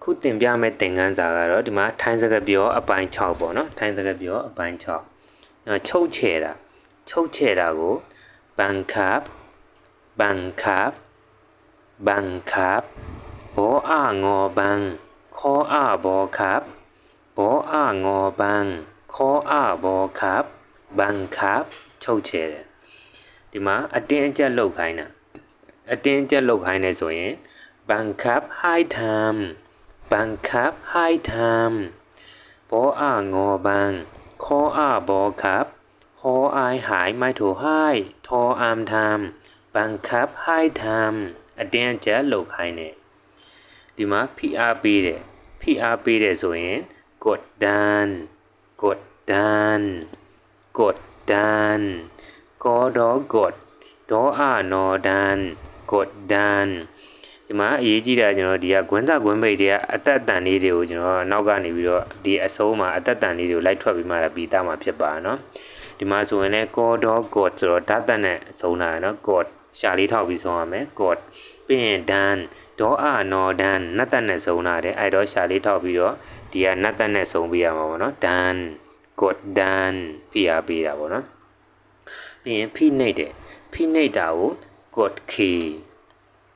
ခုတင်ပြမယ့်သင်ခန်းစာကတော့ဒီမှာထိုင်းစကားပြောအပိုင်း6ပေါ့နော်ထိုင်းစကားပြောအပိုင်း6ချုပ်ချယ်တာကိုဘန်ခပ်ဘောအာငေါ်ဘန်ခေါ်အာဘောခပ်ဘောအာငေါ်ဘန်ခေါ်အာဘောခပ်ဘန်ခပ်ချုပ်ချယ်တယ်ဒီမှာအတင်းအကျပ်လုပ်ခိုင်းတယ်ဆိုရင်ဘန်ခပ်ဟိုက်ထမ်บังคับให้ทำบออ่างอบังคออ่าบอครับฮออายหายไม่ถูกให้ทออามทำบังคับให้ทำအတင်းကျပ်လုပ်ခိုင်းတယ်ဒီမှာဖိအားပေးတယ်ဆိုရင်กดดันกดดอกดดออ่านอดันกดดันဒီမှာအရေးကြီးတာကျွန်တော်ဒီကဂွန်းသားဂွန်းပိတ်တွေကအသက်တန်လေးတွေကိုကျွန်တော်နောက်ကနေပြီးတော့ဒီအစုံးမှာအသက်တန်လေးတွေကိုလိုက်ထွက်ပြီးမှပြီးသားမှာဖြစ်ပါနော်ဒီမှာဆိုရင်လည်းကောဒေါဂေါဆိုတော့ဓာတ်တက်နဲ့ဆုံးတာနော်ဂေါရှာလေးထောက်ပြီးဆုံးရမယ်ဂေါပြီးရင်ဒန်ဒေါအာနော်ဒန်နတ်တက်နဲ့ဆုံးတာတဲ့အဲ့တော့ရှာလေးထောက်ပြီးတော့ဒီကနတ်တက်နဲ့ဆုံးပေးရမှာပေါ့နော်ဒန်ဂေါဒန်ဖိအားပေးတာပေါ့နော်ပြီးရင်ဖိနှိပ်တာကိုဂေါခီ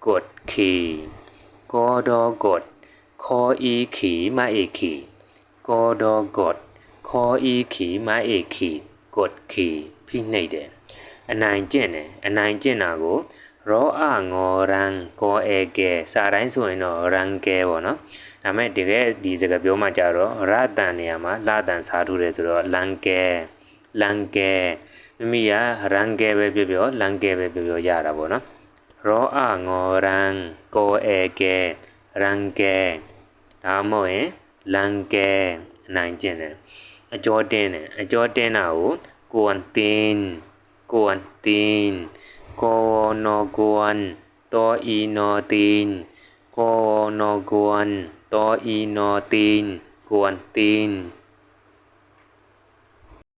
กดขี่กอดอกดคออีขีมาเอขีกอดอกดคออีขีมาเอขีกดขี่ဖိနှိပ်တယ်အနိုင်ကျင့်တာကိုရောအာငေါ်ရန်ကောအေကဲစာတိုင်းဆိုရင်တော့ရန်ကဲပေါ့နော်ဒါပေမဲ့တကယ်ဒီစကားပြောမှကြတော့ရတန်နေရာမှာလာတန်စားထူတယ်ဆိုတော့လန်ကဲမိမိကရန်ကဲပဲပြောလန်ကဲပဲပြောရတာပေါ့နော်ရောအာငေါ်ရန်ကိုအေကဲရန်ကဲဒါမှမဟုတ်ရင်လန်ကဲအနိုင်ကျင့်တယ်အကျော်တင်းတာကိုကွန်တင်းကောနော်ကွန်တောအီနော်တင်းကောနော်ကွန်တောအီနော်တင်းကွန်တင်း